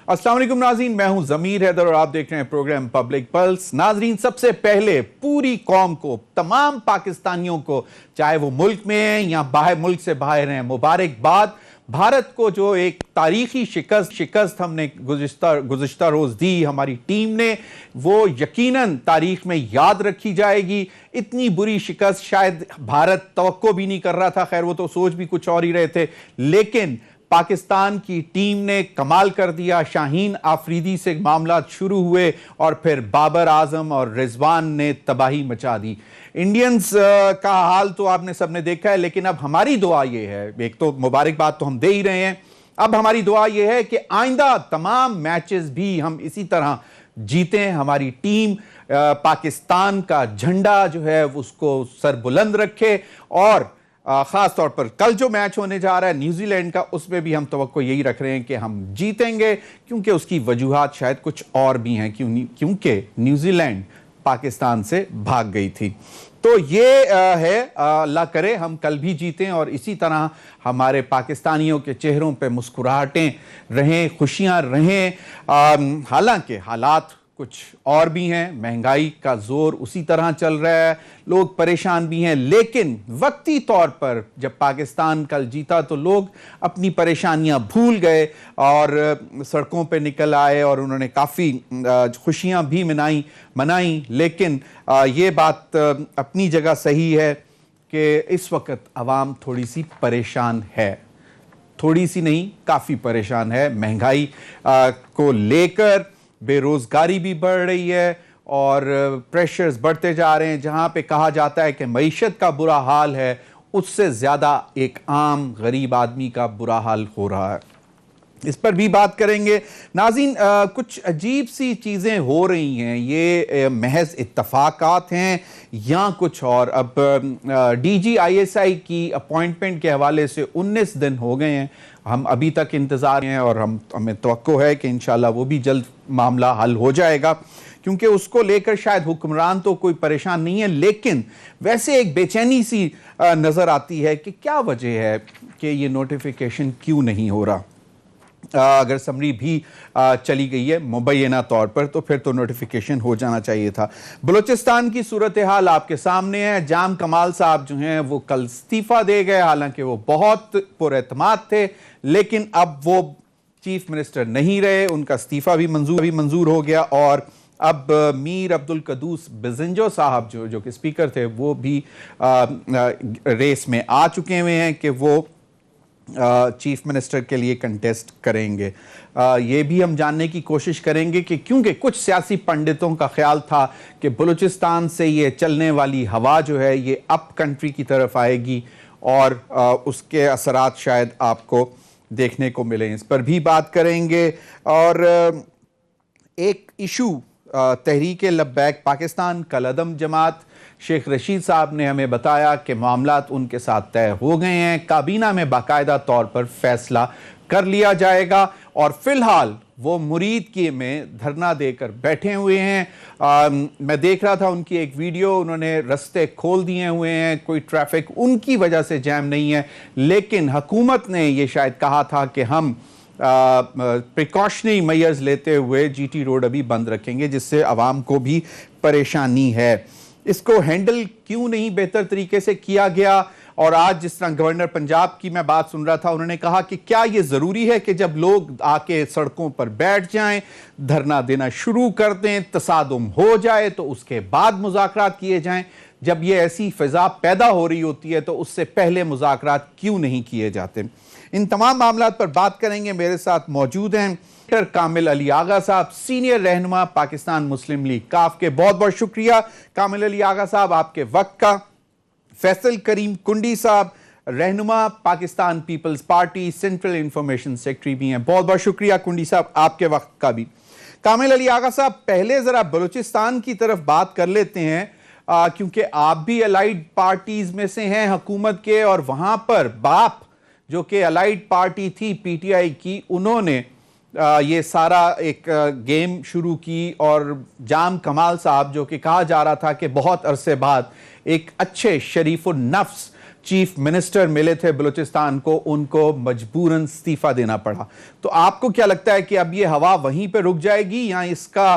अस्सलाम वालेकुम नाज़रीन, मैं हूं ज़मीर हैदर और आप देख रहे हैं प्रोग्राम पब्लिक पल्स। नाज़रीन, सबसे पहले पूरी कौम को, तमाम पाकिस्तानियों को, चाहे वो मुल्क में हैं या बाहर मुल्क से बाहर हैं, मुबारकबाद। भारत को जो एक तारीखी शिकस्त हमने गुज़िश्ता रोज़ दी हमारी टीम ने, वो यकीनन तारीख में याद रखी जाएगी। इतनी बुरी शिकस्त शायद भारत तवक्को भी नहीं कर रहा था, खैर वो तो सोच भी कुछ और ही रहे थे, लेकिन पाकिस्तान की टीम ने कमाल कर दिया। शाहीन आफरीदी से मामला शुरू हुए और फिर बाबर आजम और रिजवान ने तबाही मचा दी। इंडियंस का हाल तो आपने सबने देखा है, लेकिन अब हमारी दुआ ये है, एक तो मुबारकबाद तो हम दे ही रहे हैं, अब हमारी दुआ ये है कि आइंदा तमाम मैचेस भी हम इसी तरह जीतें। हमारी टीम पाकिस्तान का झंडा जो है उसको सरबुलंद रखे और खास तौर पर कल जो मैच होने जा रहा है न्यूजीलैंड का, उसमें भी हम तवक्को यही रख रहे हैं कि हम जीतेंगे, क्योंकि उसकी वजूहात शायद कुछ और भी हैं, क्योंकि न्यूजीलैंड पाकिस्तान से भाग गई थी। तो ये है, अल्लाह करे हम कल भी जीतें और इसी तरह हमारे पाकिस्तानियों के चेहरों पे मुस्कुराहटें रहें, खुशियां रहें। हालांकि हालात कुछ और भी हैं, महंगाई का जोर उसी तरह चल रहा है, लोग परेशान भी हैं, लेकिन वक्ती तौर पर जब पाकिस्तान कल जीता तो लोग अपनी परेशानियां भूल गए और सड़कों पे निकल आए और उन्होंने काफ़ी खुशियां भी मनाई। लेकिन ये बात अपनी जगह सही है कि इस वक्त आवाम थोड़ी सी परेशान है, थोड़ी सी नहीं काफ़ी परेशान है। महंगाई को लेकर बेरोजगारी भी बढ़ रही है और प्रेशर्स बढ़ते जा रहे हैं। जहां पे कहा जाता है कि मईशत का बुरा हाल है, उससे ज़्यादा एक आम गरीब आदमी का बुरा हाल हो रहा है। इस पर भी बात करेंगे। नाज़रीन, कुछ अजीब सी चीज़ें हो रही हैं, ये महज इत्तफाकात हैं या कुछ और। अब DGISI की अपॉइंटमेंट के हवाले से 19 दिन हो गए हैं, हम अभी तक इंतज़ार हैं और हमें तवक्को है कि इंशाल्लाह वो भी जल्द मामला हल हो जाएगा, क्योंकि उसको लेकर शायद हुक्मरान तो कोई परेशान नहीं है, लेकिन वैसे एक बेचैनी सी नज़र आती है कि क्या वजह है कि ये नोटिफिकेशन क्यों नहीं हो रहा। अगर समरी भी चली गई है मुबैना तौर पर तो फिर तो नोटिफिकेशन हो जाना चाहिए था। बलूचिस्तान की सूरत हाल आपके सामने है। जाम कमाल साहब जो हैं वो कल इस्तीफा दे गए, हालांकि वो बहुत पुरएतमाद थे, लेकिन अब वो चीफ मिनिस्टर नहीं रहे, उनका इस्तीफा भी मंजूर हो गया और अब मीर अब्दुल कदूस बिजंजो साहब जो कि स्पीकर थे, वो भी रेस में आ चुके हुए हैं कि वो चीफ मिनिस्टर के लिए कंटेस्ट करेंगे। ये भी हम जानने की कोशिश करेंगे कि क्योंकि कुछ सियासी पंडितों का ख्याल था कि बलूचिस्तान से ये चलने वाली हवा जो है ये अप कंट्री की तरफ आएगी और उसके असरात शायद आपको देखने को मिले। इस पर भी बात करेंगे। और एक इशू तहरीक लब्बैक पाकिस्तान कलअदम जमात, शेख रशीद साहब ने हमें बताया कि मामलात उनके साथ तय हो गए हैं, काबीना में बाकायदा तौर पर फैसला कर लिया जाएगा और फिलहाल वो मुरीद की में धरना देकर बैठे हुए हैं। मैं देख रहा था उनकी एक वीडियो, उन्होंने रास्ते खोल दिए हुए हैं, कोई ट्रैफिक उनकी वजह से जैम नहीं है, लेकिन हुकूमत ने ये शायद कहा था कि हम प्रिकॉशनरी मेजर्स लेते हुए GT रोड अभी बंद रखेंगे, जिससे आवाम को भी परेशानी है। इसको हैंडल क्यों नहीं बेहतर तरीके से किया गया। और आज जिस तरह गवर्नर पंजाब की मैं बात सुन रहा था, उन्होंने कहा कि क्या ये ज़रूरी है कि जब लोग आके सड़कों पर बैठ जाएं, धरना देना शुरू कर दें, तसादुम हो जाए तो उसके बाद मुज़ाकरात किए जाएं। जब ये ऐसी फ़िज़ा पैदा हो रही होती है तो उससे पहले मुज़ाकरात क्यों नहीं किए जाते। इन तमाम मामलात पर बात करेंगे। मेरे साथ मौजूद हैं कामिल अली आगा साहब, सीनियर रहनुमा पाकिस्तान मुस्लिम लीग काफ के। बहुत बहुत शुक्रिया कामिल अली आगा साहब आपके वक्त का। फैसल करीम कुंडी साहब, रहनुमा Pakistan Peoples Party, central information secretary भी हैं। बहुत बहुत शुक्रिया कुंडी साहब आपके वक्त का भी। कामिल अली आगा साहब, पहले जरा बलूचिस्तान की तरफ बात कर लेते हैं, क्योंकि आप भी अलाइड पार्टीज में से हैं हुकूमत के, और वहां पर बाप जो कि अलाइड पार्टी थी PTI की, उन्होंने ये सारा एक गेम शुरू की और जाम कमाल साहब जो कि कहा जा रहा था कि बहुत अरसे बाद एक अच्छे शरीफ नफ्स चीफ मिनिस्टर मिले थे बलूचिस्तान को, उनको मजबूरन इस्तीफा देना पड़ा। तो आपको क्या लगता है कि अब ये हवा वहीं पे रुक जाएगी या इसका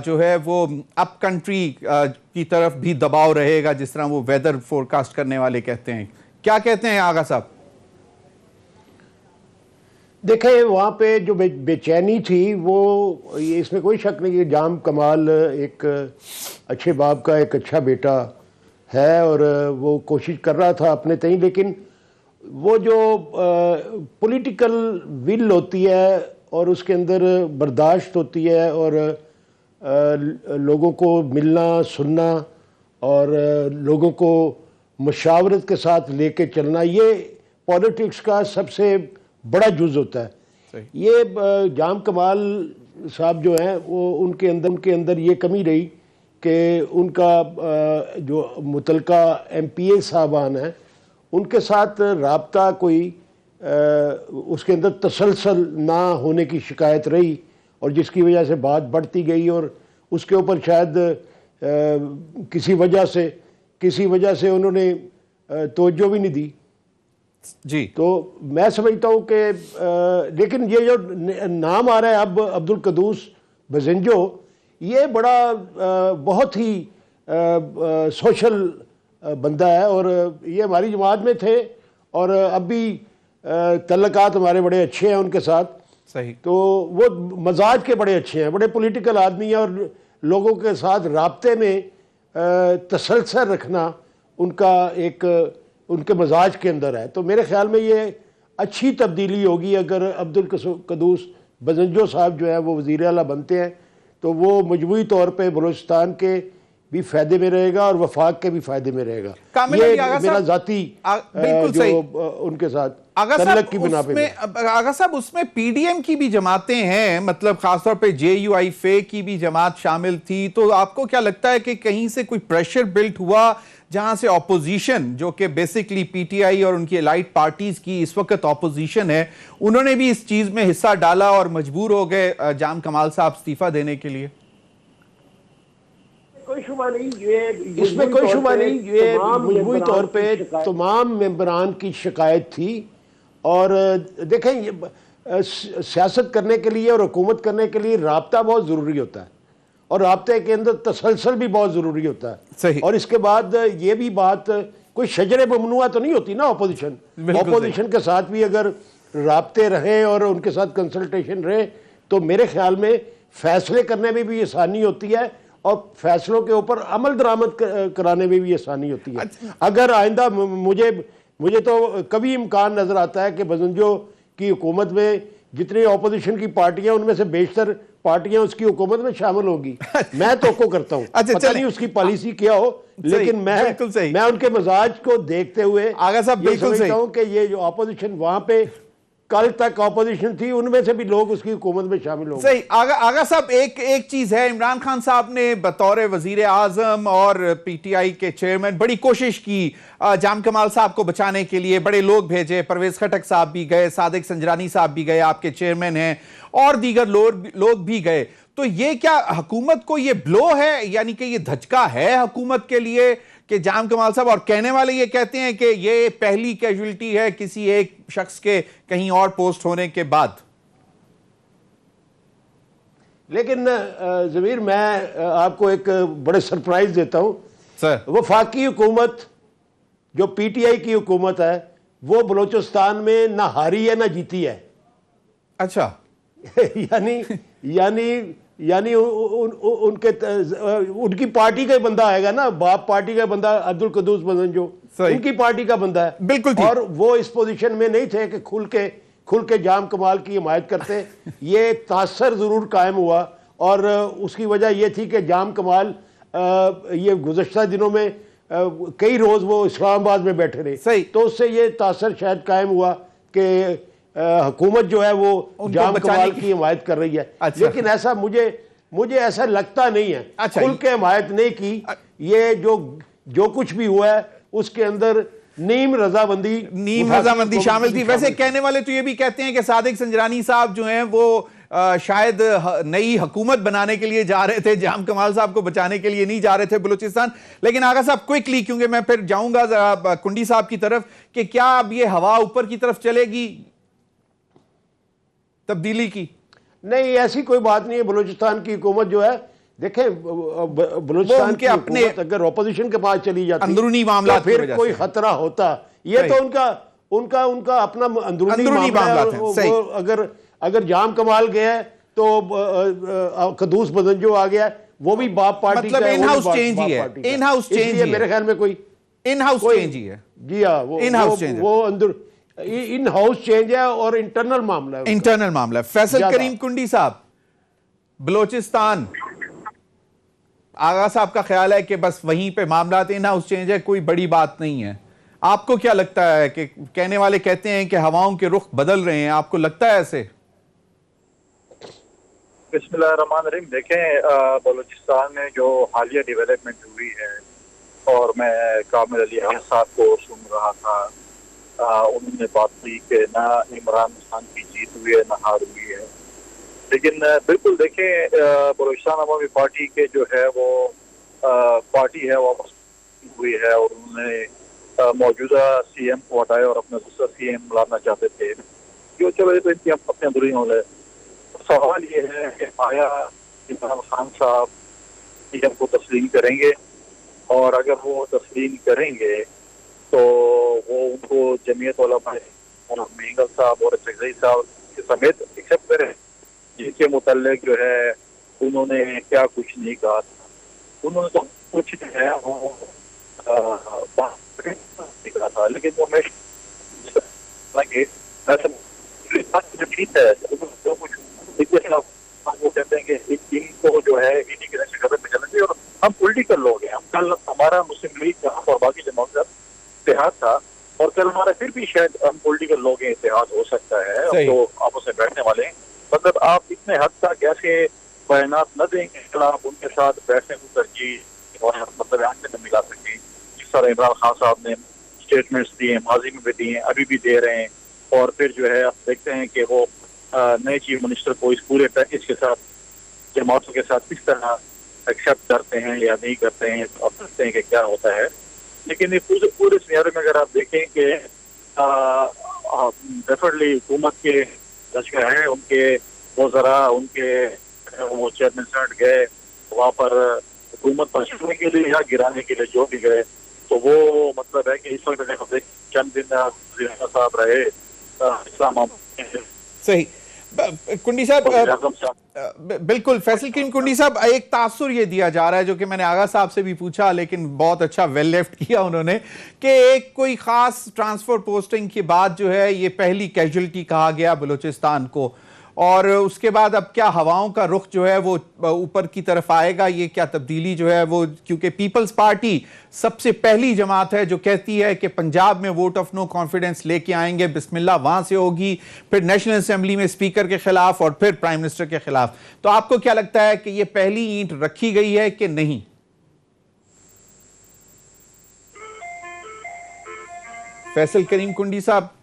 जो है वो अप कंट्री की तरफ भी दबाव रहेगा, जिस तरह वो वेदर फोरकास्ट करने वाले कहते हैं? क्या कहते हैं आगा साहब? देखें, वहाँ पे जो बेचैनी थी वो, इसमें कोई शक नहीं है, जाम कमाल एक अच्छे बाप का एक अच्छा बेटा है और वो कोशिश कर रहा था अपने तई, लेकिन वो जो पॉलिटिकल विल होती है और उसके अंदर बर्दाश्त होती है और लोगों को मिलना सुनना और लोगों को मशावरत के साथ लेके चलना, ये पॉलिटिक्स का सबसे बड़ा जुज होता है। ये जाम कमाल साहब जो हैं वो उनके अंदर ये कमी रही कि उनका जो मुतलका MPA साहबान हैं उनके साथ राब्ता कोई उसके अंदर तसलसल ना होने की शिकायत रही और जिसकी वजह से बात बढ़ती गई और उसके ऊपर शायद किसी वजह से उन्होंने तवज्जो भी नहीं दी जी। तो मैं समझता हूँ कि लेकिन ये जो नाम आ रहा है अब अब्दुल कदूस बज़ंजो, ये बड़ा बहुत ही सोशल बंदा है और ये हमारी जमात में थे और अब भी तल्लकात हमारे बड़े अच्छे हैं उनके साथ। सही। तो वो मजाज के बड़े अच्छे हैं, बड़े पॉलिटिकल आदमी हैं और लोगों के साथ राब्ते में तसलसल रखना उनके मजाज के अंदर है। तो मेरे ख्याल में ये अच्छी तब्दीली होगी अगर अब्दुल कदूस बज़ंजो साहब जो है वो वज़ीर आला बनते हैं, तो वो मजमूई तौर पे बलूचिस्तान के भी फ़ायदे में रहेगा और वफाक के भी फ़ायदे में रहेगा। ये मेरा ज़ाती उनके साथ तल्लक की बिना पे। आगा साहब, उसमें PDM की भी जमातें हैं, मतलब खासतौर पे JUI की भी जमात शामिल थी। तो आपको क्या लगता है कि कहीं से कोई प्रेशर बिल्ट हुआ जहां से ऑपोजिशन, जो कि बेसिकली PTI और उनकी एलाइड पार्टीज की इस वक्त ऑपोजिशन है, उन्होंने भी इस चीज में हिस्सा डाला और मजबूर हो गए जाम कमाल साहब इस्तीफा देने के लिए? कोई शुबा नहीं, इसमें कोई शुबा नहीं, ये मजबूरी तौर पे तमाम मेंबरान की शिकायत थी। और देखें, ये सियासत करने के लिए और हुकूमत करने के लिए राब्ता बहुत ज़रूरी होता है और राब्ते के अंदर तसलसल भी बहुत ज़रूरी होता है। सही। और इसके बाद ये भी बात, कोई शजरे ममनुआ तो नहीं होती ना ऑपोजिशन के साथ भी अगर राब्ते रहें और उनके साथ कंसल्टेशन रहे तो मेरे ख्याल में फैसले करने में भी आसानी होती है और फैसलों के ऊपर अमल दरामद कराने में भी आसानी होती है। अगर आइंदा मुझे तो कभी इम्कान नज़र आता है कि बज़ंजो की हुकूमत में जितनी ऑपोजिशन की पार्टियां उनमें से बेशतर पार्टियां उसकी हुकूमत में शामिल होगी। मैं तो करता हूँ, पता नहीं उसकी पॉलिसी क्या हो, लेकिन मैं उनके मजाज को देखते हुए आगा साहब बिल्कुल समझता हूँ कि ये जो ऑपोजिशन वहां पे कल तक ऑपोजिशन थी उनमें से भी लोग उसकी हुकूमत में शामिल हो। सही। आगा साहब, एक चीज है, इमरान खान साहब ने बतौर वजीर आजम और PTI के चेयरमैन बड़ी कोशिश की जाम कमाल साहब को बचाने के लिए, बड़े लोग भेजे, परवेज खटक साहब भी गए, सादिक संजरानी साहब भी गए, आपके चेयरमैन हैं, और दीगर लोग भी गए। तो ये क्या हुकूमत को ये ब्लो है, यानी कि ये धचका है हुकूमत के लिए कि जाम कमाल साहब, और कहने वाले ये कहते हैं कि ये पहली कैजुअल्टी है किसी एक शख्स के कहीं और पोस्ट होने के बाद? लेकिन ज़मीर, मैं आपको एक बड़े सरप्राइज देता हूं सर। वफाकी हुकूमत जो PTI की हुकूमत है वो बलूचिस्तान में ना हारी है ना जीती है। अच्छा। यानी उनकी पार्टी का बंदा आएगा ना, बाप पार्टी का बंदा अब्दुल कदूस बज़ंजो उनकी पार्टी का बंदा है। बिल्कुल। और वो इस पोजीशन में नहीं थे कि खुल के जाम कमाल की हिमायत करते। ये तासर जरूर कायम हुआ और उसकी वजह यह थी कि जाम कमाल ये गुज़श्ता दिनों में कई रोज वो इस्लामाबाद में बैठे रहे, तो उससे ये तासर शायद कायम हुआ कि हुकूमत जो है वो जाम कमाल की हिमायत कर रही है। अच्छा। लेकिन ऐसा मुझे ऐसा लगता नहीं है। अच्छा। खुल के हिमायत नहीं की। ये जो कुछ भी हुआ है उसके अंदर नीम रजामंदी शामिल थी। वैसे कहने वाले तो ये भी कहते हैं कि सादिक संजरानी साहब जो हैं वो شاید نئی حکومت بنانے کے لیے جا رہے تھے, جام کمال صاحب کو بچانے کے لیے نہیں جا رہے تھے بلوچستان. لیکن آغا صاحب کوئکلی, کیونکہ میں پھر جاؤں گا ذرا کنڈی صاحب کی طرف, کہ کیا اب یہ ہوا اوپر کی طرف چلے گی تبدیلی کی؟ نہیں, ایسی کوئی بات نہیں ہے. بلوچستان کی حکومت جو ہے, دیکھیں بلوچستان کی حکومت اگر اپوزیشن کے پاس چلی جاتی اندرونی معاملات پھر کوئی خطرہ ہوتا. یہ تو ان کا اپنا اندرونی معاملات ہے. اگر جام کمال گیا ہے تو قدوس بدنجو آ گیا ہے, وہ بھی باپ پارٹی کا ہے. ان ہاؤس چینج ہی ہے, ان ہاؤس چینج میرے خیال میں کوئی ان ہاؤس چینج ہی ہے. جی ہاں, وہ اندر ان ہاؤس چینج ہے اور انٹرنل معاملہ ہے, انٹرنل معاملہ ہے. فیصل کریم کنڈی صاحب, بلوچستان, آغا صاحب کا خیال ہے کہ بس وہیں پہ معاملات ان ہاؤس چینج ہے, کوئی بڑی بات نہیں ہے. آپ کو کیا لگتا ہے؟ کہ کہنے والے کہتے ہیں کہ ہواؤں کے رخ بدل رہے ہیں, آپ کو لگتا ہے ایسے؟ بسم اللہ الرحمن الرحیم. دیکھیں, بلوچستان میں جو حالیہ ڈیولپمنٹ ہوئی ہے, اور میں کامل علی صاحب کو سن رہا تھا, انہوں نے بات کی کہ نہ عمران خان کی جیت ہوئی ہے نہ ہار ہوئی ہے. لیکن بالکل دیکھیں, بلوچستان عوامی پارٹی کے جو ہے وہ پارٹی ہے واپس ہوئی ہے, اور انہوں نے موجودہ سی ایم کو ہٹایا اور اپنا دوسرا سی ایم لانا چاہتے تھے. جو چلو یہ تو ان کی اپنے اندرونی معاملہ ہے. سوال یہ ہے کہ آیا عمران خان صاحب سی ایم کو تسلیم کریں گے, اور اگر وہ تسلیم کریں گے تو وہ ان کو جمعیت علماء اور مینگل صاحب اور چغزئی صاحب کے سمیت ایکسپٹ کریں, جن کے متعلق جو ہے انہوں نے کیا کچھ نہیں کہا تھا. انہوں نے تو کچھ جو ہے وہ کہا تھا, لیکن وہ میں ٹھیک ہے جو کچھ وہ کہتے ہیں کہ ان کو جو ہے انہی کے قدم پہ چلنا چاہیے. اور ہم پولیٹیکل لوگ ہیں, ہم کل ہمارا مسلم لیگ کا اور باقی جماعت کا اتحاد تھا, اور کل ہمارا پھر بھی شاید ہم پولیٹیکل لوگ ہیں, اتحاد ہو سکتا ہے. ہم تو آپس میں بیٹھنے والے ہیں, مطلب آپ اتنے حد تک ایسے بیانات نہ دیں کہ آپ ان کے ساتھ بیٹھنے کو ترجیح اور مطلب آنکھیں نہ ملا سکیں. جس طرح عمران خان صاحب نے اسٹیٹمنٹس دیے, ماضی میں بھی دیے ہیں, ابھی بھی دے رہے ہیں, اور پھر جو ہے آپ دیکھتے ہیں کہ وہ نئے چیف منسٹر کو اس پورے پیکج کے ساتھ جماعتوں کے ساتھ کس طرح ایکسیپٹ کرتے ہیں یا نہیں کرتے ہیں, آپ دیکھتے ہیں کہ کیا ہوتا ہے. لیکن پورے سینیریو میں اگر آپ دیکھیں کہ ڈیفینیٹلی حکومت کے لشکر ہیں, ان کے وزراء, ان کے وہ چیئرمین سینٹ گئے وہاں پر حکومت بچانے کے لیے یا گرانے کے لیے جو بھی گئے, تو وہ مطلب ہے کہ اس وقت چند دن صاحب رہے اسلام آباد. صحیح. کنڈی صاحب بالکل, فیصل کریم کنڈی صاحب, ایک تاثر یہ دیا جا رہا ہے جو کہ میں نے آغا صاحب سے بھی پوچھا, لیکن بہت اچھا ویل لیفٹ کیا انہوں نے, کہ ایک کوئی خاص ٹرانسفر پوسٹنگ کے بعد جو ہے یہ پہلی کیجولٹی کہا گیا بلوچستان کو, اور اس کے بعد اب کیا ہواؤں کا رخ جو ہے وہ اوپر کی طرف آئے گا, یہ کیا تبدیلی جو ہے وہ, کیونکہ پیپلز پارٹی سب سے پہلی جماعت ہے جو کہتی ہے کہ پنجاب میں ووٹ آف نو کانفیڈنس لے کے آئیں گے, بسم اللہ وہاں سے ہوگی, پھر نیشنل اسمبلی میں اسپیکر کے خلاف اور پھر پرائم منسٹر کے خلاف. تو آپ کو کیا لگتا ہے کہ یہ پہلی اینٹ رکھی گئی ہے کہ نہیں؟ فیصل کریم کنڈی صاحب.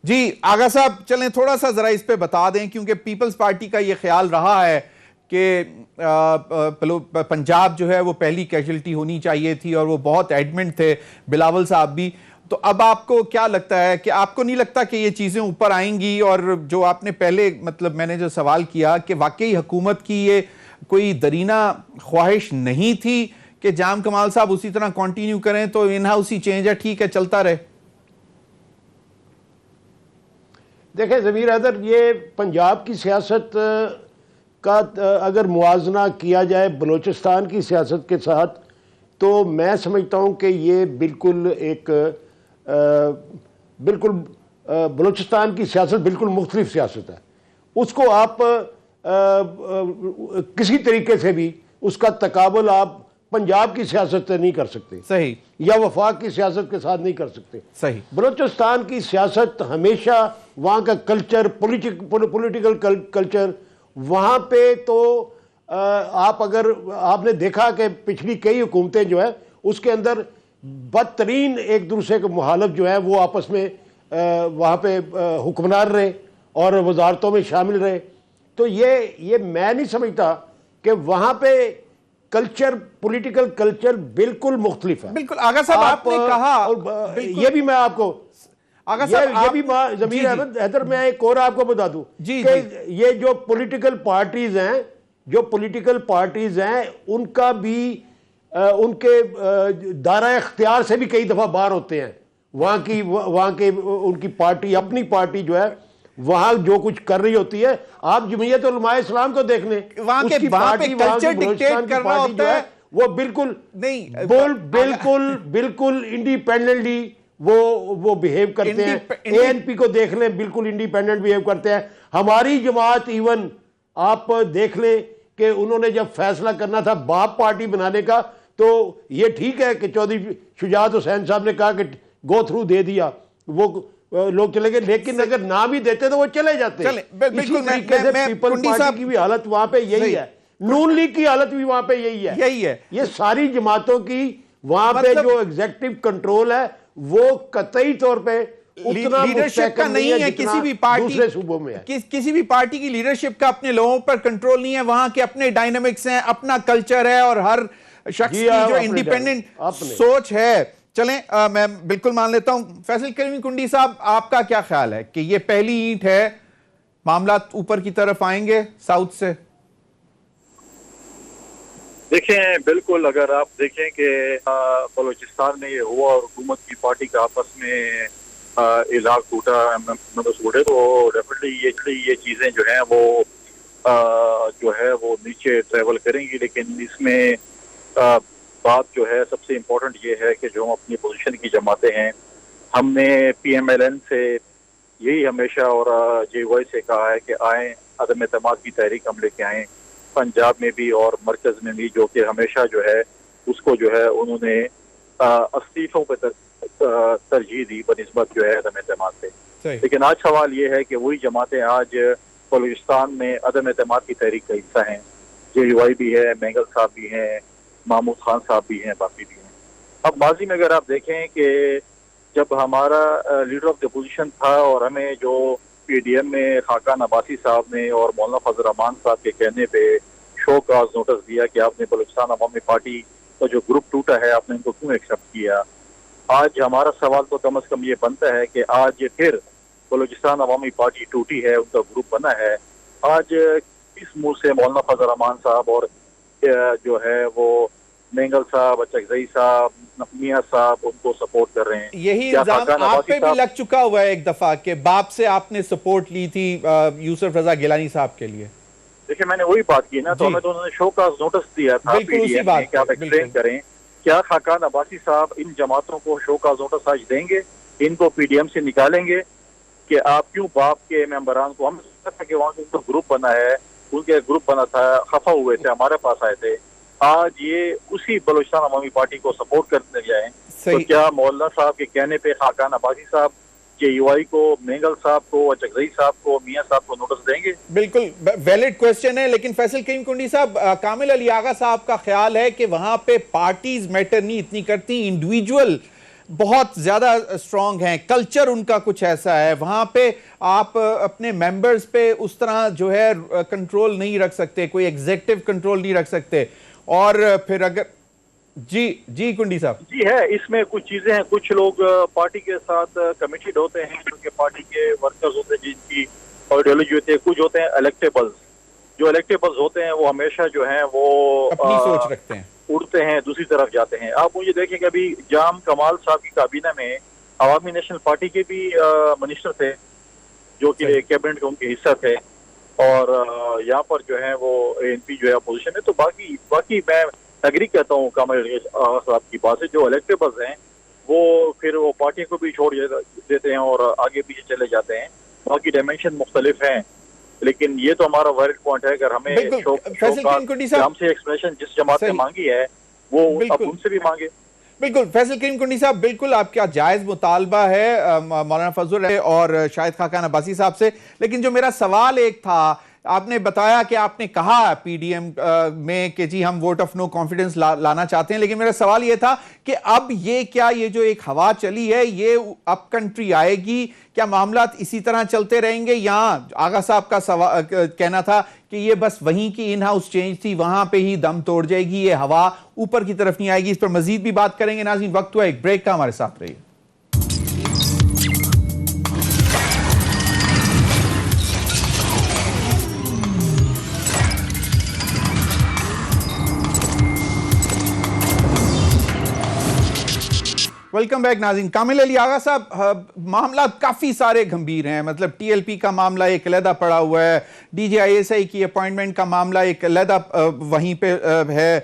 جی آغا صاحب چلیں تھوڑا سا ذرا اس پہ بتا دیں, کیونکہ پیپلز پارٹی کا یہ خیال رہا ہے کہ پنجاب جو ہے وہ پہلی کیجولٹی ہونی چاہیے تھی, اور وہ بہت ایڈمنٹ تھے بلاول صاحب بھی. تو اب آپ کو کیا لگتا ہے کہ آپ کو نہیں لگتا کہ یہ چیزیں اوپر آئیں گی؟ اور جو آپ نے پہلے مطلب میں نے جو سوال کیا کہ واقعی حکومت کی یہ کوئی درینہ خواہش نہیں تھی کہ جام کمال صاحب اسی طرح کنٹینیو کریں, تو ان ہاؤس ہی چینج ہے, ٹھیک ہے چلتا رہے. دیکھیں ضمیر حیدر, یہ پنجاب کی سیاست کا اگر موازنہ کیا جائے بلوچستان کی سیاست کے ساتھ, تو میں سمجھتا ہوں کہ یہ بالکل بلوچستان کی سیاست بالکل مختلف سیاست ہے. اس کو آپ کسی طریقے سے بھی اس کا تقابل آپ پنجاب کی سیاست سے نہیں کر سکتے, صحیح, یا وفاق کی سیاست کے ساتھ نہیں کر سکتے. صحیح. بلوچستان کی سیاست ہمیشہ وہاں کا کلچر, پولیٹیکل کلچر, وہاں پہ تو آپ نے دیکھا کہ پچھلی کئی حکومتیں جو ہیں اس کے اندر بدترین ایک دوسرے کے مخالف جو ہیں وہ آپس میں وہاں پہ حکمران رہے, اور وزارتوں میں شامل رہے. تو یہ میں نہیں سمجھتا کہ وہاں پہ کلچر, پولیٹیکل کلچر بالکل مختلف ہے. بالکل آغا صاحب آپ نے کہا, یہ بھی میں آپ کو آغا صاحب یہ بھی ضمیر احمد حیدر, میں ایک اور آپ کو بتا دوں کہ یہ جو پولیٹیکل پارٹیز ہیں ان کا بھی ان کے دائرہ اختیار سے بھی کئی دفعہ باہر ہوتے ہیں. وہاں کے ان کی پارٹی, اپنی پارٹی جو ہے وہاں جو کچھ کر رہی ہوتی ہے, آپ جمعیت علماء اسلام کو دیکھ لیں, وہاں کے کلچر ڈکٹیٹ کرنا ہوتا ہے وہ بالکل نہیں, بالکل انڈیپینڈنٹلی وہ بہیو کرتے ہیں. اے این پی کو دیکھ لیں, بالکل انڈیپینڈنٹ بہیو کرتے ہیں. ہماری جماعت ایون آپ دیکھ لیں کہ انہوں نے جب فیصلہ کرنا تھا باپ پارٹی بنانے کا, تو یہ ٹھیک ہے کہ چودھری شجاعت حسین صاحب نے کہا کہ گو تھرو دے دیا, وہ لوگ چلے گئے, لیکن اگر نہ بھی دیتے تو وہ چلے جاتے. اسی طریقے سے پیپل پارٹی کی بھی حالت وہاں پہ یہی ہے, نون لیگ کی حالت بھی وہاں پہ یہی ہے. یہ ساری جماعتوں کی وہاں پہ جو ایگزیکٹو کنٹرول ہے وہ قطعی طور پہ اتنا لیڈرشپ کا نہیں ہے کسی بھی پارٹی, دوسرے صوبوں میں ہے. کسی بھی پارٹی کی لیڈرشپ کا اپنے لوگوں پر کنٹرول نہیں ہے. وہاں کے اپنے ڈائنامکس ہیں, اپنا کلچر ہے, اور ہر شخص کی جو انڈیپینڈنٹ سوچ ہے. چلیں میں بالکل مان لیتا ہوں. فیصل کریم کنڈی صاحب, آپ کا کیا خیال ہے کہ یہ پہلی اینٹ ہے, معاملات اوپر کی طرف آئیں گے ساؤتھ سے؟ دیکھیں بالکل, اگر آپ دیکھیں کہ بلوچستان میں یہ ہوا اور حکومت کی پارٹی کا آپس میں الاغ ٹوٹا, تو ڈیفینیٹلی یہ چیزیں جو ہیں وہ نیچے ٹریول کریں گی. لیکن اس میں بات جو ہے سب سے امپورٹنٹ یہ ہے کہ جو ہم اپنی پوزیشن کی جماعتیں ہیں, ہم نے پی ایم ایل این سے یہی ہمیشہ اور جے وائی سے کہا ہے کہ آئیں, عدم اعتماد کی تحریک ہم لے کے آئیں, پنجاب میں بھی اور مرکز میں بھی, جو کہ ہمیشہ جو ہے اس کو جو ہے انہوں نے استعفوں پہ ترجیح دی بنسبت جو ہے عدم اعتماد سے. لیکن آج سوال یہ ہے کہ وہی جماعتیں آج بلوچستان میں عدم اعتماد کی تحریک کا حصہ ہیں. جے وائی بھی ہے, مینگل صاحب بھی ہیں, محمود خان صاحب بھی ہیں, باقی بھی ہیں. اب ماضی میں اگر آپ دیکھیں کہ جب ہمارا لیڈر آف دی اپوزیشن تھا اور ہمیں جو پی ڈی ایم میں خاقان عباسی صاحب نے اور مولانا فضل الرحمان صاحب کے کہنے پہ شو کاز نوٹس دیا کہ آپ نے بلوچستان عوامی پارٹی کا جو گروپ ٹوٹا ہے آپ نے ان کو کیوں ایکسیپٹ کیا, آج ہمارا سوال تو کم از کم یہ بنتا ہے کہ آج پھر بلوچستان عوامی پارٹی ٹوٹی ہے, ان کا گروپ بنا ہے, آج کس منہ سے مولانا فضل الرحمان صاحب اور جو ہے وہ مینگل صاحب, اچکزئی صاحب, میاں صاحب ان کو سپورٹ کر رہے ہیں؟ یہی الزام آپ پہ بھی لگ چکا ہوا ہے ایک دفعہ کہ باپ سے آپ نے سپورٹ لی تھی یوسف رضا گیلانی صاحب کے لیے. دیکھیں میں نے وہی بات کی نا, تو ہمیں تو انہوں نے شو کاز نوٹس دیا تھا پی ڈی ایم میں کہ آپ ایکسپلین کریں, کیا خاقان عباسی صاحب ان جماعتوں کو شو کاز نوٹس آج دیں گے, ان کو پی ڈی ایم سے نکالیں گے کہ آپ کیوں باپ کے ممبران کو, ہم سمجھتا تھا کہ وہاں ان کا گروپ بنا ہے, ان کے گروپ بنا تھا, خفا ہوئے تھے, ہمارے پاس آئے تھے, آج یہ اسی بلوچستان عوامی پارٹی کو سپورٹ کرنے جائیں, تو کیا مولانا صاحب کے کہنے پہ خاقان عباسی صاحب, جے یو آئی کو, مینگل صاحب کو, اچکزئی صاحب کو, میاں صاحب کو نوٹس دیں گے؟ بالکل ویلڈ کوسچن ہے. لیکن فیصل کریم کنڈی صاحب, کامل علی آغا صاحب کا خیال ہے کہ وہاں پہ پارٹیز میٹر نہیں اتنی کرتی, انڈیویجول بہت زیادہ اسٹرانگ ہیں, کلچر ان کا کچھ ایسا ہے, وہاں پہ آپ اپنے ممبرز پہ اس طرح جو ہے کنٹرول نہیں رکھ سکتے, کوئی ایگزیکٹو کنٹرول نہیں رکھ سکتے. اور پھر اگر جی کنڈی صاحب, جی ہے, اس میں کچھ چیزیں ہیں, کچھ لوگ پارٹی کے ساتھ کمیٹیڈ ہوتے ہیں کیونکہ پارٹی کے ورکرز ہوتے ہیں جن کی آئیڈیالوجی ہوتی ہے, کچھ ہوتے ہیں الیکٹیبلز, جو الیکٹیبلز ہوتے ہیں وہ ہمیشہ جو ہیں وہ اپنی سوچ رکھتے ہیں, اڑتے ہیں, دوسری طرف جاتے ہیں. آپ مجھے دیکھیں کہ ابھی جام کمال صاحب کی کابینہ میں عوامی نیشنل پارٹی کے بھی منسٹر تھے جو کہ کیبنٹ کے ان کے حصہ تھے, اور یہاں پر جو ہے وہ اے این پی جو ہے اپوزیشن ہے. تو باقی میں اگری کہتا ہوں کامل صاحب کی بات سے, جو الیکٹیبلز ہیں وہ پھر وہ پارٹی کو بھی چھوڑ دیتے ہیں اور آگے پیچھے چلے جاتے ہیں, باقی ڈائمینشن مختلف ہیں. لیکن یہ تو ہمارا ویلڈ پوائنٹ ہے, اگر ہمیں ہم سے ایکسپریشن جس جماعت نے مانگی ہے وہ اب ان سے بھی مانگے. بالکل فیصل کریم کنڈی صاحب, بالکل آپ کا جائز مطالبہ ہے مولانا فضل اور شاہد خاقان عباسی صاحب سے. لیکن جو میرا سوال ایک تھا آپ نے بتایا کہ آپ نے کہا پی ڈی ایم میں کہ جی ہم ووٹ آف نو کانفیڈنس لانا چاہتے ہیں، لیکن میرا سوال یہ تھا کہ اب یہ کیا یہ جو ایک ہوا چلی ہے یہ اب کنٹری آئے گی؟ کیا معاملات اسی طرح چلتے رہیں گے؟ یہاں آغا صاحب کا کہنا تھا کہ یہ بس وہیں کی ان ہاؤس چینج تھی، وہاں پہ ہی دم توڑ جائے گی، یہ ہوا اوپر کی طرف نہیں آئے گی۔ اس پر مزید بھی بات کریں گے۔ ناظرین وقت ہوا ایک بریک کا، ہمارے ساتھ رہیے۔ ویلکم بیک ناظرین۔ کامل علی آغا صاحب، معاملات کافی سارے گھمبیر ہیں، مطلب ٹی ایل پی کا معاملہ ایک علیحدہ پڑا ہوا ہے، D G I S I کی اپوائنٹمنٹ کا معاملہ ایک علیحدہ وہیں پہ ہے،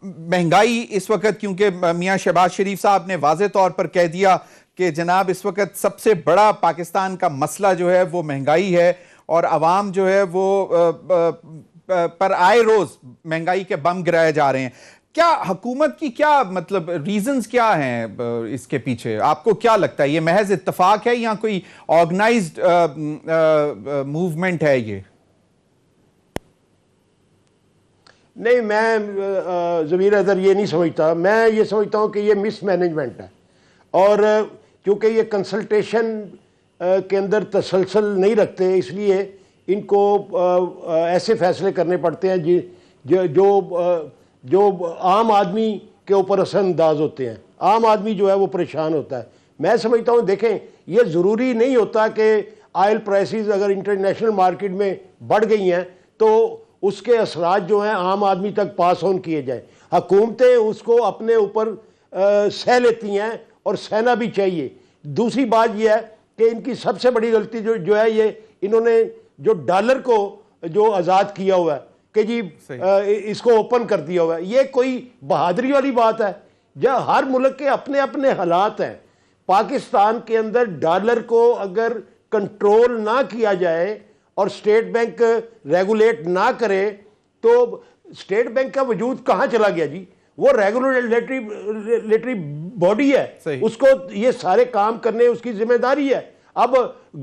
مہنگائی اس وقت، کیونکہ میاں شہباز شریف صاحب نے واضح طور پر کہہ دیا کہ جناب اس وقت سب سے بڑا پاکستان کا مسئلہ جو ہے وہ مہنگائی ہے، اور عوام جو ہے وہ پر آئے روز مہنگائی کے بم گرائے جا رہے ہیں۔ کیا حکومت کی کیا مطلب ریزنز کیا ہیں اس کے پیچھے؟ آپ کو کیا لگتا ہے یہ محض اتفاق ہے یا کوئی آرگنائزڈ موومنٹ ہے یہ؟ نہیں، میں ضمیر حیدر یہ نہیں سمجھتا، میں یہ سمجھتا ہوں کہ یہ مس مینجمنٹ ہے، اور کیونکہ یہ کنسلٹیشن کے اندر تسلسل نہیں رکھتے، اس لیے ان کو ایسے فیصلے کرنے پڑتے ہیں جو عام آدمی کے اوپر اثر انداز ہوتے ہیں۔ عام آدمی جو ہے وہ پریشان ہوتا ہے۔ میں سمجھتا ہوں دیکھیں، یہ ضروری نہیں ہوتا کہ آئل پرائسز اگر انٹرنیشنل مارکیٹ میں بڑھ گئی ہیں تو اس کے اثرات جو ہیں عام آدمی تک پاس آن کیے جائیں۔ حکومتیں اس کو اپنے اوپر سہ لیتی ہیں، اور سہنا بھی چاہیے۔ دوسری بات یہ ہے کہ ان کی سب سے بڑی غلطی جو ہے، یہ انہوں نے جو ڈالر کو جو آزاد کیا ہوا ہے کہ جی اس کو اوپن کر دیا ہوا ہے، یہ کوئی بہادری والی بات ہے؟ جب ہر ملک کے اپنے اپنے حالات ہیں، پاکستان کے اندر ڈالر کو اگر کنٹرول نہ کیا جائے اور اسٹیٹ بینک ریگولیٹ نہ کرے تو اسٹیٹ بینک کا وجود کہاں چلا گیا جی؟ وہ ریگولیٹری باڈی ہے، اس کو یہ سارے کام کرنے اس کی ذمہ داری ہے۔ اب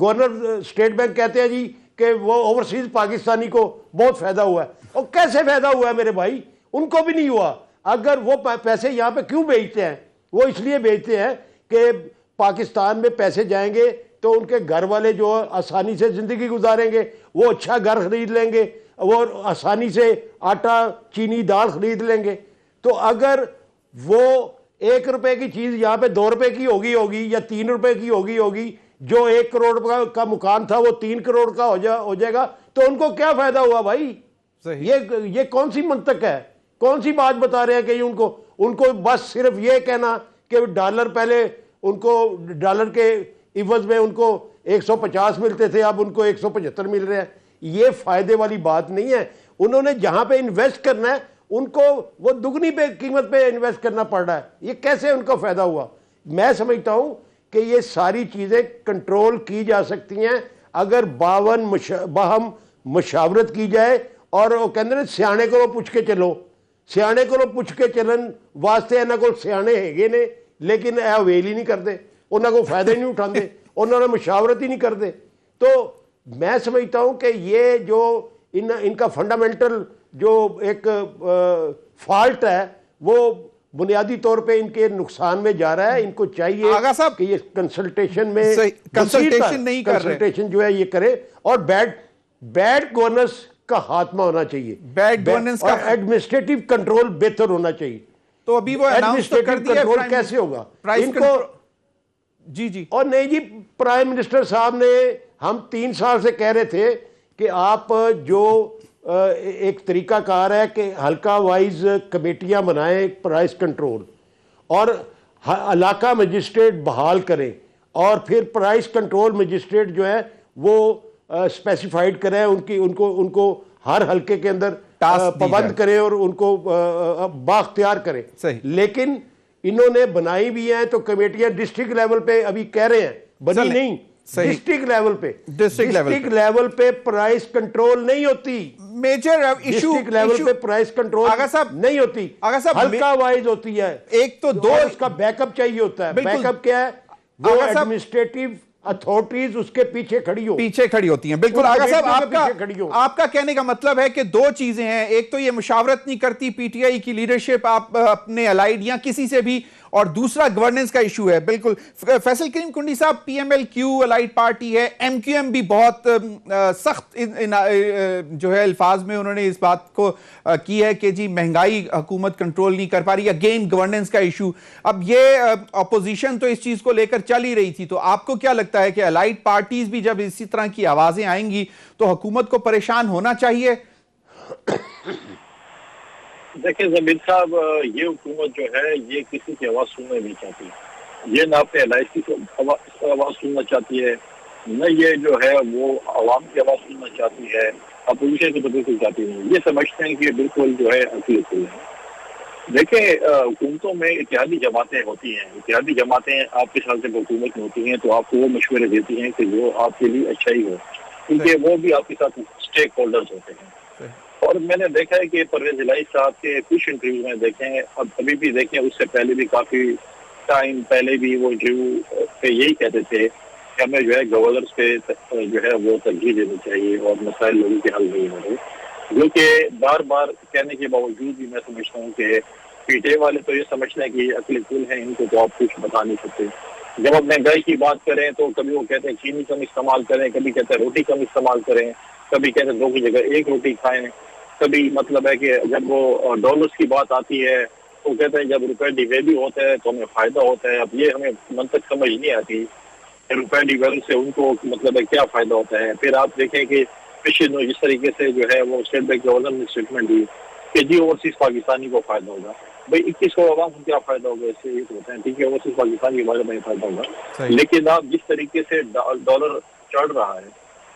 گورنر اسٹیٹ بینک کہتے ہیں جی کہ وہ اوورسیز پاکستانی کو بہت فائدہ ہوا ہے، اور کیسے فائدہ ہوا ہے میرے بھائی؟ ان کو بھی نہیں ہوا۔ اگر وہ پیسے یہاں پہ کیوں بھیجتے ہیں؟ وہ اس لیے بھیجتے ہیں کہ پاکستان میں پیسے جائیں گے تو ان کے گھر والے جو آسانی سے زندگی گزاریں گے، وہ اچھا گھر خرید لیں گے، وہ آسانی سے آٹا چینی دال خرید لیں گے۔ تو اگر وہ 1 روپے کی چیز یہاں پہ 2 روپے کی ہوگی یا 3 روپے کی ہوگی، جو 1 کروڑ کا مکان تھا وہ 3 کروڑ کا ہو جائے گا، تو ان کو کیا فائدہ ہوا بھائی؟ یہ کون سی منطق ہے؟ کون سی بات بتا رہے ہیں کہ ان کو بس صرف یہ کہنا کہ ڈالر پہلے ان کو ڈالر کے عوض میں ان کو 150 ملتے تھے، اب ان کو 175 مل رہے ہیں۔ یہ فائدے والی بات نہیں ہے۔ انہوں نے جہاں پہ انویسٹ کرنا ہے ان کو وہ دگنی پہ قیمت پہ انویسٹ کرنا پڑ رہا ہے۔ یہ کیسے ان کو فائدہ ہوا؟ میں سمجھتا ہوں کہ یہ ساری چیزیں کنٹرول کی جا سکتی ہیں اگر باہم مشاورت کی جائے، اور وہ کہتے ہیں سیانے کو پوچھ کے چلو، سیانے کو پوچھ کے چلن واسطے انہوں کو سیانے ہے نے، لیکن اے ویل ہی نہیں کرتے، انہوں کو فائدہ ہی نہیں اٹھاندے، انہوں نے مشاورت ہی نہیں کرتے۔ تو میں سمجھتا ہوں کہ یہ جو ان کا فنڈامنٹل جو ایک فالٹ ہے وہ بنیادی طور پہ ان کے نقصان میں جا رہا ہے۔ ان کو چاہیے کہ یہ کنسلٹیشن میں کنسلٹیشن جو ہے یہ کرے، اور بیڈ گورننس کا خاتمہ ہونا چاہیے، بیڈ گورننس کا ایڈمنسٹریٹو کنٹرول بہتر ہونا چاہیے۔ تو ابھی وہ اناؤنس تو کر دیا کنٹرول کیسے ہوگا ان کو؟ جی اور نہیں جی، پرائم منسٹر صاحب نے، ہم 3 سال سے کہہ رہے تھے کہ آپ جو ایک طریقہ کار ہے کہ حلقہ وائز کمیٹیاں بنائیں پرائس کنٹرول، اور علاقہ مجسٹریٹ بحال کریں، اور پھر پرائس کنٹرول مجسٹریٹ جو ہے وہ اسپیسیفائڈ کریں، ان کو ہر حلقے کے اندر پابند کریں اور ان کو بااختیار کریں۔ لیکن انہوں نے بنائی بھی ہیں تو کمیٹیاں ڈسٹرکٹ لیول پہ ابھی کہہ رہے ہیں، بنی نہیں، ڈسٹرکٹ لیول پہ پرائس کنٹرول نہیں ہوتی، میجر ایشو ڈسٹرکٹ لیول پہ پرائس کنٹرول نہیں ہوتی، حلقہ وائز ہوتی ہے۔ ایک تو دو اس کا بیک اپ چاہیے ہوتا ہے۔ بیک اپ کیا ہے؟ وہ ایڈمنسٹریٹو अथॉरिटीज उसके पीछे खड़ी हो, पीछे खड़ी होती हैं। बिल्कुल उनके आगा साहब, बेटियों के पीछे खड़ी हो। आपका कहने का मतलब है कि दो चीजें हैं, एक तो ये मुशावरत नहीं करती पीटीआई की लीडरशिप आप अपने अलाइड या किसी से भी, और दूसरा गवर्नेंस का इशू है। बिल्कुल फैसल करीम कुंडी साहब, पीएमएल-क्यू अलाइड पार्टी है, एमक्यूएम भी बहुत सख्त जो है अल्फाज में उन्होंने इस बात को की है कि जी महंगाई हुकूमत कंट्रोल नहीं कर पा रही, अगेन गवर्नेंस का इशू। अब ये अपोजिशन तो इस चीज को लेकर चल ही रही थी, तो आपको क्या लगता है कि अलाइड पार्टीज भी जब इसी तरह की आवाजें आएंगी तो हुकूमत को परेशान होना चाहिए? देखिए जमीर साहब, ये हुकूमत जो है ये किसी की आवाज सुनना नहीं चाहती, ये ना अपने एलआईसी की आवाज सुनना चाहती है, न ये जो है वो आवाम की आवाज सुनना चाहती है, अपोजिशन की तो बिल्कुल चाहती नहीं। ये समझते हैं कि ये बिल्कुल जो है अकेले है। देखिए हुकूमतों में इत्तेहादी जमातें होती हैं, इत्तेहादी जमातें आपके साथ जब हुकूमत में होती हैं तो आपको वो मशवरे देती हैं कि जो आपके लिए अच्छा ही हो, क्योंकि वो भी आपके साथ स्टेक होल्डर्स होते हैं। और मैंने देखा है कि परवेज इलाही साहब के कुछ इंटरव्यू में देखे हैं, अब अभी भी देखें, उससे पहले भी काफी टाइम पहले भी वो इंटरव्यू पे यही कहते थे कि हमें जो है गवर्नर्स पे जो है वो तरजीह देनी चाहिए और मसाइल लोगों के हल नहीं हो रहे, जो कि बार बार कहने के बावजूद भी मैं समझता हूँ कि पीटीआई वाले तो ये समझते हैं कि अकली कुल है, इनको तो आप कुछ बता नहीं सकते। जब आप महंगाई की बात करें तो कभी वो कहते हैं चीनी कम इस्तेमाल करें, कभी कहते हैं रोटी कम इस्तेमाल करें, कभी कहते हैं 2 की जगह 1 रोटी खाएं, कभी मतलब है कि जब वो डॉलर्स की बात आती है तो कहते हैं जब रुपए डिवेल्यू होता है तो हमें फायदा होता है। अब ये हमें मंतक समझ नहीं आती, रुपए डिवेल्यू से उनको मतलब है क्या फायदा होता है। फिर आप देखें कि पिछले दिनों जिस तरीके से जो है वो स्टेट बैंक गवर्नर ने स्टेटमेंट दी कि जी ओवरसीज पाकिस्तानी को फायदा होगा। भाई 21 को आवाम को क्या फायदा होगा, इससे ये तो होता है ठीक है ओवरसीज पाकिस्तानी के बारे में फायदा होगा, लेकिन आप जिस तरीके से डॉलर चढ़ रहा है,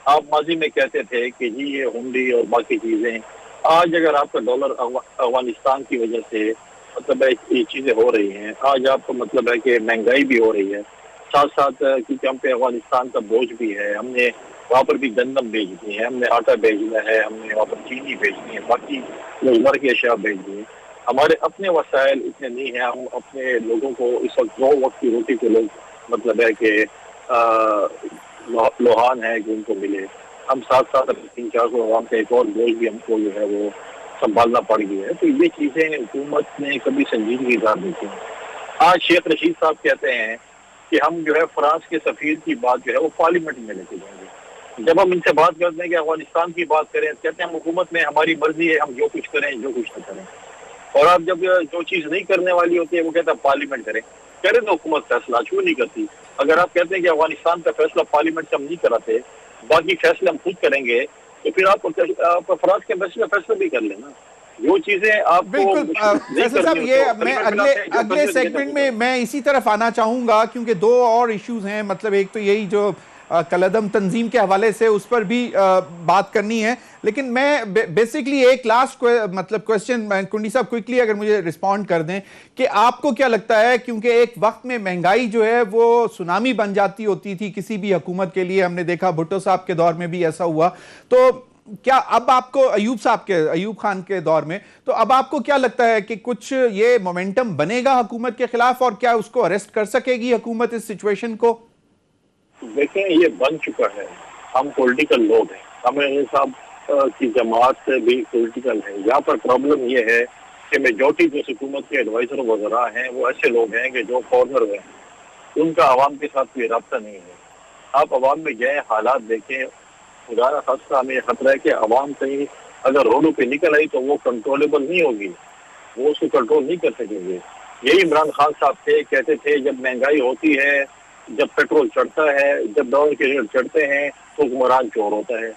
आप माजी में कहते थे कि जी ये हुंडी और बाकी चीजें, आज अगर आपका डॉलर अफगानिस्तान की वजह से मतलब ये चीजें हो रही हैं, आज आपको मतलब है कि महंगाई भी हो रही है, साथ साथ क्योंकि हम पे अफगानिस्तान का बोझ भी है, हमने वहाँ पर भी गंदम भेजनी है, हमने आटा भेजना है, हमने वहाँ पर चीनी भेजनी है, बाकी रोजमर्रा की अशिया भेजनी है। हमारे अपने वसाइल इतने नहीं है, हम अपने लोगों को इस वक्त 2 वक्त की रोटी के लोग मतलब है कि लोहान है कि उनको मिले, हम साथ साथ 300-400 आवाम का एक और बोझ भी हमको जो है वो संभालना पड़ गया है। तो ये चीजें हुकूमत ने कभी संजीदगी दार नहीं की। आज शेख रशीद साहब कहते हैं कि हम जो है फ्रांस के सफीर की बात जो है वो पार्लियामेंट में लेके जाएंगे। जब हम इनसे बात करते हैं कि अफगानिस्तान की बात करें, कहते हैं हम हुकूमत में हमारी मर्जी है, हम जो कुछ करें जो कुछ न करें। और आप जब जो चीज नहीं करने वाली होती है वो कहते हैं पार्लियामेंट करें तो हुकूमत फैसला क्यों नहीं करती। अगर आप कहते हैं कि अफगानिस्तान का फैसला पार्लियामेंट से हम नहीं कराते, बाकी फैसले हम खुद करेंगे, तो फिर आप फ्रांस के फैसला भी कर लेना। जो चीजें आप बिल्कुल फैसल साहब, ये मैं अगले सेगमेंट में मैं इसी तरफ आना चाहूंगा, क्योंकि 2 और इश्यूज हैं। मतलब एक तो यही जो कलअदम तंजीम के हवाले से उस पर भी बात करनी है, लेकिन मैं बेसिकली एक लास्ट मतलब क्वेश्चन कुंडी साहब क्विकली अगर मुझे रिस्पॉन्ड कर दें कि आपको क्या लगता है, क्योंकि एक वक्त में महंगाई जो है वो सुनामी बन जाती होती थी किसी भी हुकूमत के लिए, हमने देखा भुट्टो साहब के दौर में भी ऐसा हुआ, तो क्या अब आपको अयूब खान के दौर में, तो अब आपको क्या लगता है कि कुछ ये मोमेंटम बनेगा हुकूमत के खिलाफ, और क्या उसको अरेस्ट कर सकेगी हुकूमत इस सिचुएशन को? देखें ये बन चुका है, हम पॉलिटिकल लोग हैं, हमें साहब की जमात भी पॉलिटिकल है। यहाँ पर प्रॉब्लम ये है कि मेजॉरिटी जो हुकूमत के एडवाइजर वगैरह हैं वो ऐसे लोग हैं कि जो फॉरनर हैं, उनका आवाम के साथ कोई रब्ता नहीं है। आप आवाम में गए, हालात देखें, खुदा ना खास्ता हमें खतरा है कि आवाम कहीं अगर रोडों पे निकल आई तो वो कंट्रोलेबल नहीं होगी, वो उसको कंट्रोल नहीं कर सकेंगे। यही इमरान खान साहब थे, कहते थे जब महंगाई होती है, जब पेट्रोल चढ़ता है, जब डॉलर के रेट चढ़ते हैं तो हुक्मरान चोर होता है।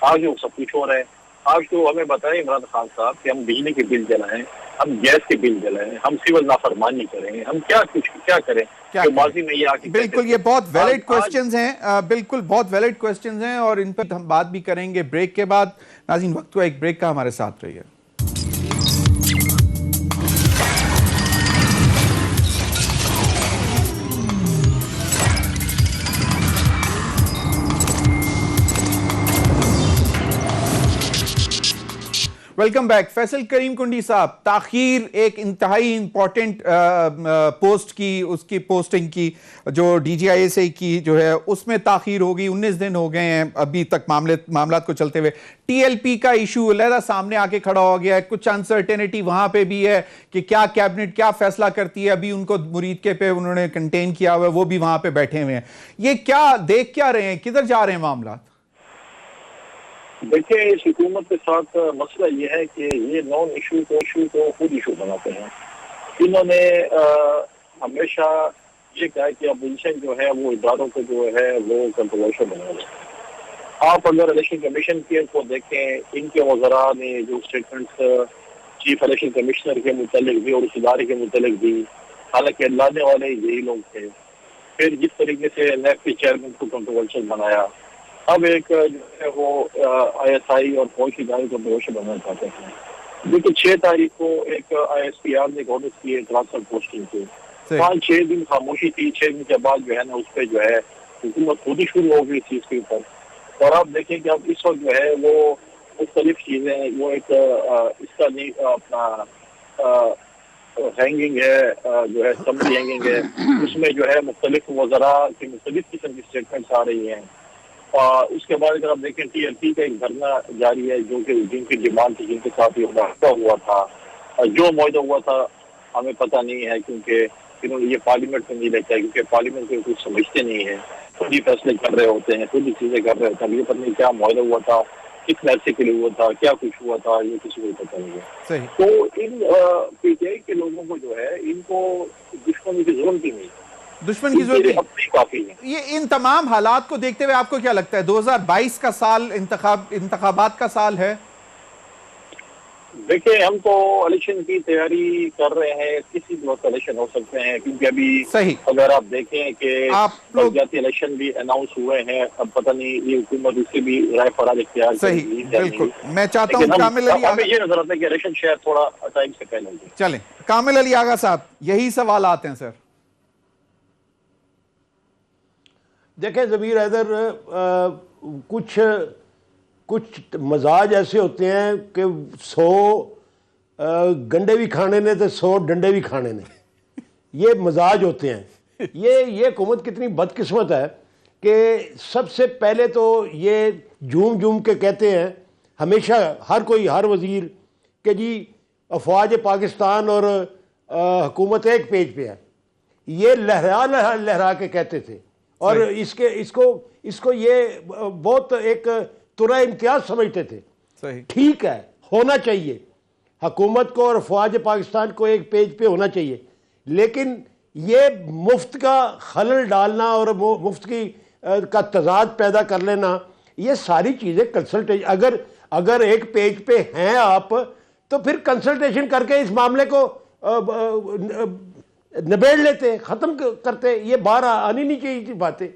आज वो सब कुछ हो रहा है। आज तो हमें बताएं इमरान खान साहब कि हम बिजली के बिल जलाएं, हम गैस के बिल जलाएं, हम सिविल नाफरमानी करें, हम क्या करें तो माजी में ये आके बिल्कुल ये बहुत वैलिड क्वेश्चंस हैं, बिल्कुल बहुत वैलिड क्वेश्चंस हैं, और इन पर हम बात भी करेंगे ब्रेक के बाद। नाज़रीन वक्त हुआ एक ब्रेक का, हमारे साथ रहिए। Welcome back. फैसल करीम कुंडी साहब, ताखीर एक इंतहाई इंपॉर्टेंट पोस्ट की, उसकी पोस्टिंग की जो DGISA की जो है उसमें ताखीर होगी। 19 दिन हो गए हैं अभी तक मामलात को चलते हुए। TLP का इशू अलहदा सामने आके खड़ा हो गया है। कुछ अनसर्टेनिटी वहां पे भी है कि क्या कैबिनेट क्या फैसला करती है। अभी उनको मुरीद के पे उन्होंने कंटेन किया हुआ है, वो भी वहां पे बैठे हुए हैं। ये क्या देख क्या रहे हैं, किधर जा रहे हैं मामला? देखिए, इस हुकूमत के साथ मसला ये है कि ये नॉन इशू को खुद इशू बनाते हैं। इन्होंने हमेशा ये कहा कि अपोजिशन जो है वो इदारों को जो है वो कंट्रोवर्शियल बना दे। आप अगर इलेक्शन कमीशन के को देखें, इनके वज़रा ने जो स्टेटमेंट्स चीफ इलेक्शन कमिश्नर के मुतालिक भी और उस इदारे के मुतालिक भी, हालांकि लाने वाले यही लोग थे। फिर जिस तरीके से NAC के चेयरमैन को कंट्रोवर्शियल बनाया, अब एक जो है वो ISI और फौज की इदारे को कंट्रोवर्शियल बनाना चाहते हैं। देखिए, 6 तारीख को एक ISPR ने ऑर्डर किए ट्रांसफर पोस्टिंग के। 5-6 दिन खामोशी थी। 6 दिन के बाद जो है ना उस पर जो है हुकूमत खुद ही शुरू हो गई चीज के ऊपर। और आप देखें कि अब इस वक्त जो है वो मुख्तलिफ चीजें, वो एक इसका नहीं अपना हैंगिंग है, जो है समरी हैंगिंग है, उसमें जो है मुख्तलिफ वज़रा की मुख्तलिफ किस्म की स्टेटमेंट्स आ रही हैं। उसके बाद अगर आप देखें TLP का एक धरना जारी है, जो कि जिनकी डिमांड थी, जिनके साथ ये मुआहदा हुआ था, जो मुआहदा हुआ था हमें पता नहीं है, क्योंकि इन्होंने ये पार्लियामेंट में नहीं लेता है, क्योंकि पार्लियामेंट को कुछ समझते नहीं है, खुद ही फैसले कर रहे होते हैं, खुद ही चीजें कर रहे होते हैं। ये पता नहीं क्या मुआहदा हुआ था, कितने अरसे के लिए हुआ था, क्या कुछ हुआ था, ये किसी को पता नहीं है। तो इन PTI के लोगों को जो है इनको दुश्मनी की जरूरत ही नहीं, दुश्मन की जरूरत नहीं, काफी है। ये इन तमाम हालात को देखते हुए आपको क्या लगता है 2022 का साल इंतखाबात का साल है? देखिए, हम तो इलेक्शन की तैयारी कर रहे हैं, किसी भी वक्त इलेक्शन हो सकते हैं, क्योंकि अभी सही अगर आप देखें कि आप लोग जाती इलेक्शन भी अनाउंस हुए हैं, अब पता नहीं ये हुकूमत उससे भी राय फराज इख्तियार सही, बिल्कुल। मैं चाहता हूँ कामिल अली हमें ये नजर आता है कि इलेक्शन शायद थोड़ा टाइम से पहले हो। चलें, कामिल अली आगा साहब, यही सवाल आते हैं सर। देखें ज़मीर हैदर, कुछ मजाज ऐसे होते हैं कि 100 गंडे भी खाने ने तो 100 डंडे भी खाने ने, ये मजाज होते हैं। ये हुकूमत कितनी बदकिस्मत है कि सबसे पहले तो ये झूम के कहते हैं हमेशा, हर वज़ीर कि जी अफवाज पाकिस्तान और हुकूमत एक पेज पे है। ये लहरा के कहते थे, और इसको ये बहुत एक तुरा इम्तियाज समझते थे। सही, ठीक है, होना चाहिए हुकूमत को और अफवाज पाकिस्तान को एक पेज पे होना चाहिए, लेकिन ये मुफ्त का खलल डालना और मुफ्त की का तजाद पैदा कर लेना, ये सारी चीज़ें कंसल्टेशन, अगर एक पेज पे हैं आप, तो फिर कंसल्टेशन करके इस मामले को निबेड़ लेते, ख़त्म करते। ये बाहर आनी नहीं चाहिए बातें।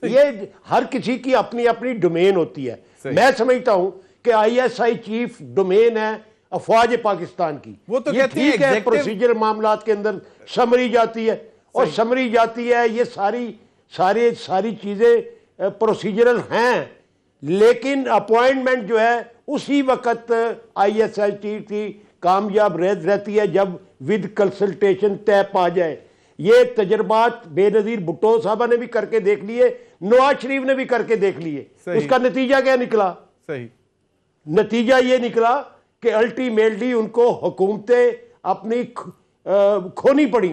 ये हर किसी की अपनी अपनी डोमेन होती है। मैं समझता हूं कि ISI चीफ डोमेन है अफवाज पाकिस्तान की, वो तो ये ठीक है। प्रोसीजर मामलात के अंदर समरी जाती है, और समरी जाती है, ये सारी चीज़ें प्रोसीजरल हैं, लेकिन अपॉइंटमेंट जो है उसी वक्त ISI चीफ की कामयाब रहती है जब विद कंसल्टेशन तय पा जाए। ये तजर्बात बेनज़ीर भुट्टो साहबा ने भी करके देख लिए, नवाज शरीफ ने भी करके देख लिए। उसका नतीजा क्या निकला? सही, नतीजा ये निकला कि अल्टीमेटली उनको हुकूमतें अपनी खोनी पड़ी।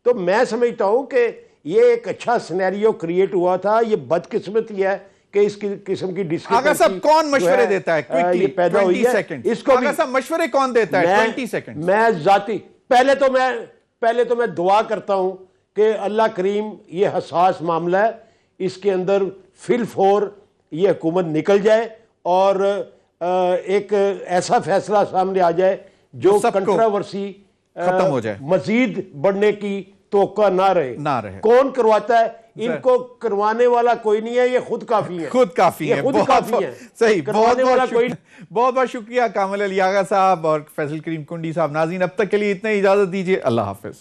तो मैं समझता हूं कि ये एक अच्छा सिनेरियो क्रिएट हुआ था। ये बदकिस्मती है कि इस किस्म की आगा साहब कौन मशवरे देता है? क्विकली पैदा हुई है। इसको आगा साहब मशवरे कौन देता है? 20 सेकंड। मैं जाती पहले तो मैं दुआ करता हूं कि अल्लाह करीम, ये हसास मामला है, इसके अंदर फिलफोर ये हुकूमत निकल जाए और एक ऐसा फैसला सामने आ जाए जो कंट्रोवर्सी खत्म हो जाए, मजीद बढ़ने की तोका ना रहे। कौन करवाता है? इनको करवाने वाला कोई नहीं है, ये खुद काफी है। सही, बहुत बहुत शुक्रिया कामिल अली आगा साहब और फैसल करीम कुंडी साहब। नाज़रीन, अब तक के लिए इतना, इजाजत दीजिए। अल्लाह हाफिज।